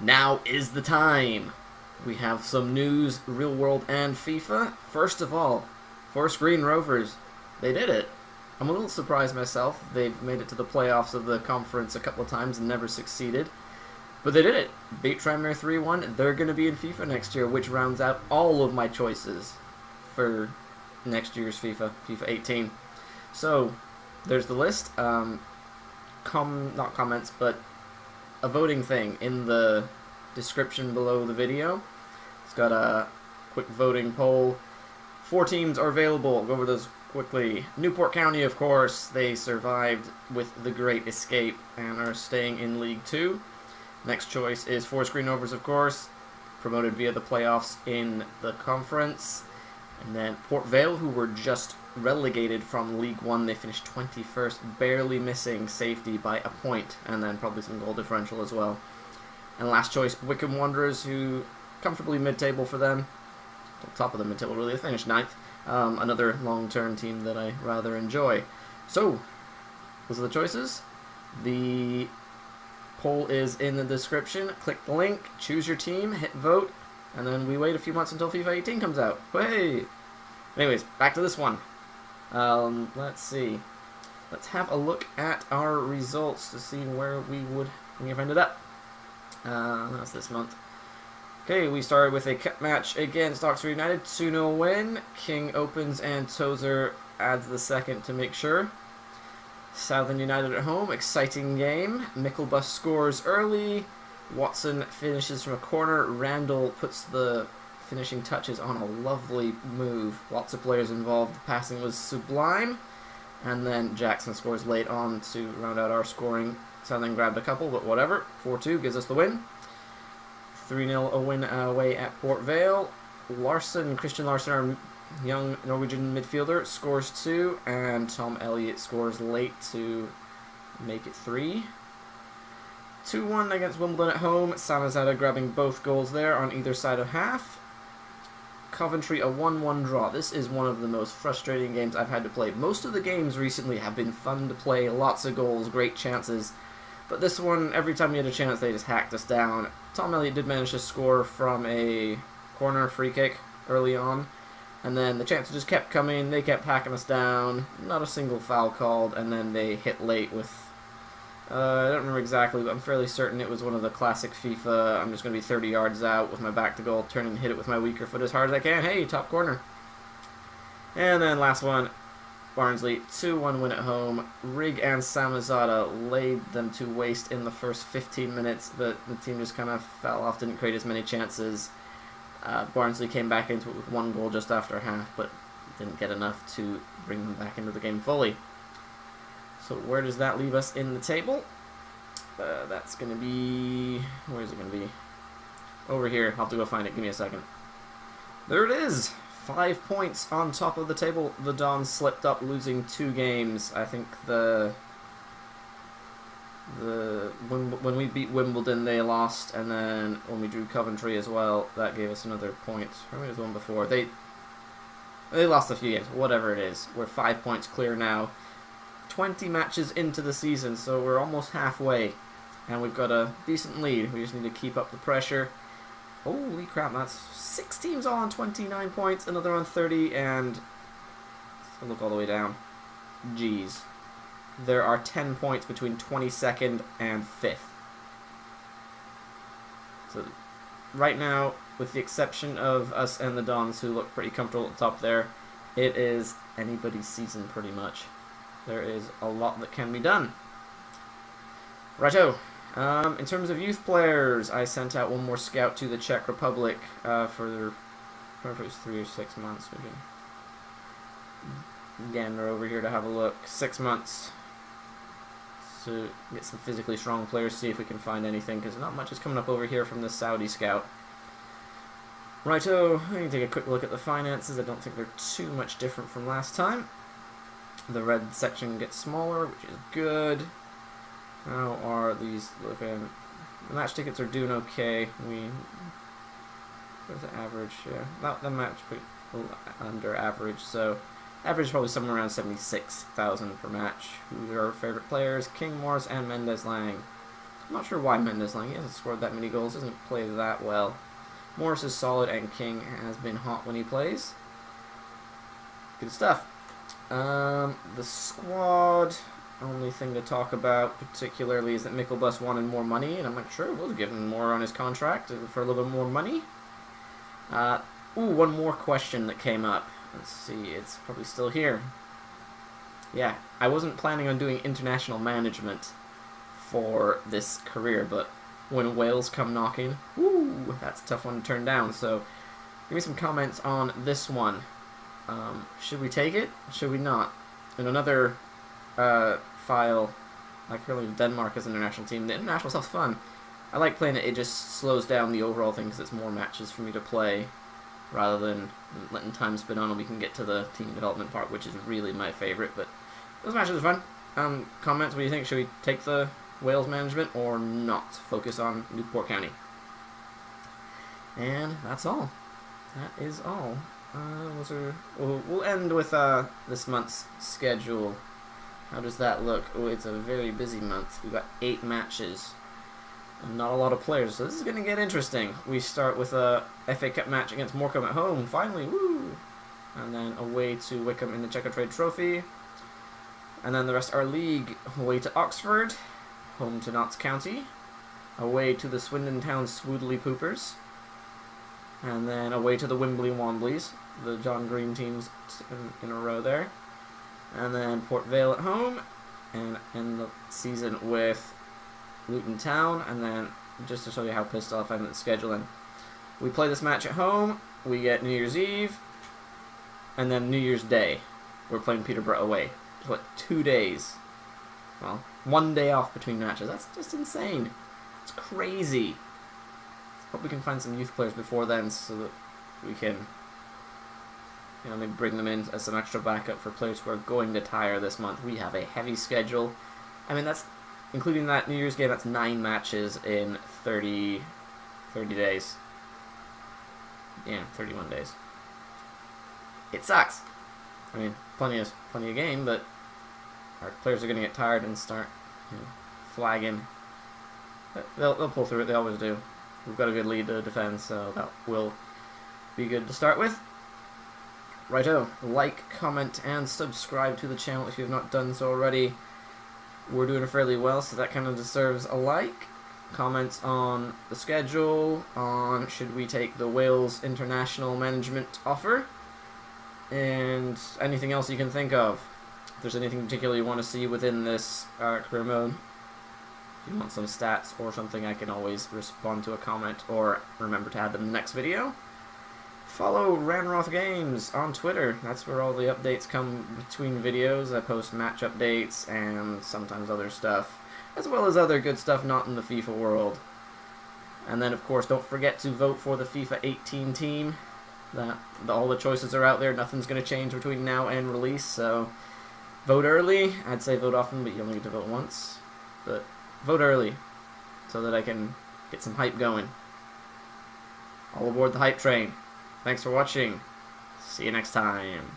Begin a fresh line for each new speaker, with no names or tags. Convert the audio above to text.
Now is the time. We have some news, real world and FIFA. First of all, Forest Green Rovers, they did it. I'm a little surprised myself. They've made it to the playoffs of the conference a couple of times and never succeeded. But they did it. Beat Tranmere 3-1. They're going to be in FIFA next year, which rounds out all of my choices for next year's FIFA 18. So, there's the list. Not comments, but a voting thing in the description below the video. It's got a quick voting poll. 4 teams are available. I'll go over those quickly. Newport County, of course, they survived with the Great Escape and are staying in League 2. Next choice is Forest Green Rovers, of course, promoted via the playoffs in the conference. And then Port Vale, who were just relegated from League 1, they finished 21st, barely missing safety by a point, and then probably some goal differential as well. And last choice, Wycombe Wanderers, who comfortably mid-table for them. Top of the mid-table, really. They finished 9th. Another long-term team that I rather enjoy. So, those are the choices. The poll is in the description. Click the link, choose your team, hit vote, and then we wait a few months until FIFA 18 comes out. Hey! Anyways, back to this one. Let's see. Let's have a look at our results to see where we have ended up. That's this month. Okay, we started with a cup match against Oxford United, 2-0 win. King opens and Tozer adds the second to make sure. Southend United at home, exciting game. Micklebus scores early. Watson finishes from a corner. Randall puts the finishing touches on a lovely move. Lots of players involved. The passing was sublime. And then Jackson scores late on to round out our scoring. Southend grabbed a couple, but whatever. 4-2 gives us the win. 3-0 a win away at Port Vale. Christian Larson, our young Norwegian midfielder, scores 2, and Tom Elliott scores late to make it 3. 2-1 against Wimbledon at home. Samazada grabbing both goals there on either side of half. Coventry, a 1-1 draw. This is one of the most frustrating games I've had to play. Most of the games recently have been fun to play, lots of goals, great chances. But this one, every time we had a chance, they just hacked us down. Tom Elliott did manage to score from a corner free kick early on. And then the chances just kept coming. They kept hacking us down. Not a single foul called. And then they hit late with... I don't remember exactly, but I'm fairly certain it was one of the classic FIFA. I'm just going to be 30 yards out with my back to goal, turn and hit it with my weaker foot as hard as I can. Hey, top corner. And then last one. Barnsley, 2-1 win at home. Rigg and Samazada laid them to waste in the first 15 minutes, but the team just kind of fell off, didn't create as many chances. Barnsley came back into it with 1 goal just after half, but didn't get enough to bring them back into the game fully. So where does that leave us in the table? That's going to be... Where is it going to be? Over here. I'll have to go find it. Give me a second. There it is! 5 points on top of the table. The Dons slipped up, losing 2 games. I think when we beat Wimbledon, they lost, and then when we drew Coventry as well, that gave us another point. Or maybe it was one before. They lost a few games. Whatever it is, we're 5 points clear now. 20 matches into the season, so we're almost halfway, and we've got a decent lead. We just need to keep up the pressure. Holy crap, that's 6 teams all on 29 points, another on 30, and so look all the way down. Jeez. There are 10 points between 22nd and 5th. So right now, with the exception of us and the Dons, who look pretty comfortable at the top there, it is anybody's season pretty much. There is a lot that can be done. Righto. In terms of youth players, I sent out one more scout to the Czech Republic for their, I don't know if it was 3 or 6 months. We can gander over here to have a look. 6 months. To get some physically strong players, see if we can find anything, because not much is coming up over here from the Saudi scout. Righto, I can take a quick look at the finances. I don't think they're too much different from last time. The red section gets smaller, which is good. How are these looking? The match tickets are doing okay. Where's the average? Yeah, not the match, but under average. So average is probably somewhere around 76,000 per match. Who's our favorite players? King, Morris, and Mendez Lang. I'm not sure why Mendes Lang. He hasn't scored that many goals. Doesn't play that well. Morris is solid, and King has been hot when he plays. Good stuff. The squad, only thing to talk about particularly is that Mickelbus wanted more money, and I'm like, sure, we'll give him more on his contract for a little bit more money. One more question that came up. Let's see, it's probably still here. Yeah, I wasn't planning on doing international management for this career, but when Wales come knocking, that's a tough one to turn down. So, give me some comments on this one. Should we take it? Should we not? In another file, like currently Denmark as an international team, the international stuff's fun. I like playing it. It just slows down the overall thing because it's more matches for me to play rather than letting time spin on and we can get to the team development part, which is really my favorite. But those matches are fun. Comments, what do you think? Should we take the Wales management or not? Focus on Newport County. And that's all. That is all. We'll end with this month's schedule. How does that look? Oh, it's a very busy month. We've got 8 matches. And not a lot of players, so this is going to get interesting. We start with a FA Cup match against Morecambe at home, finally, woo! And then away to Wickham in the Checker Trade Trophy. And then the rest are league, away to Oxford, home to Notts County, away to the Swindon Town Swoodley Poopers, and then away to the Wimbley Wombleys, the John Green teams in a row there. And then Port Vale at home, and end the season with Luton Town, and then just to show you how pissed off I'm at the scheduling, we play this match at home, we get New Year's Eve, and then New Year's Day, we're playing Peterborough away. What, 2 days? Well, 1 day off between matches. That's just insane. It's crazy. Hope we can find some youth players before then so that we can, maybe bring them in as some extra backup for players who are going to tire this month. We have a heavy schedule. I mean, that's including that New Year's game, that's 9 matches in 30 days. Yeah, 31 days. It sucks. I mean, plenty of game, but our players are going to get tired and start flagging. But they'll pull through it. They always do. We've got a good lead to defend, so that will be good to start with. Righto, like, comment, and subscribe to the channel if you have not done so already. We're doing fairly well, so that kind of deserves a like. Comments on the schedule, on should we take the Wales international management offer, and anything else you can think of. If there's anything particular you want to see within this career mode, if you want some stats or something, I can always respond to a comment or remember to add them in the next video. Follow Ranroth Games on Twitter. That's where all the updates come between videos. I post match updates and sometimes other stuff, as well as other good stuff not in the FIFA world. And then, of course, don't forget to vote for the FIFA 18 team. All the choices are out there. Nothing's going to change between now and release, so vote early. I'd say vote often, but you only get to vote once. But vote early so that I can get some hype going. All aboard the hype train. Thanks for watching. See you next time.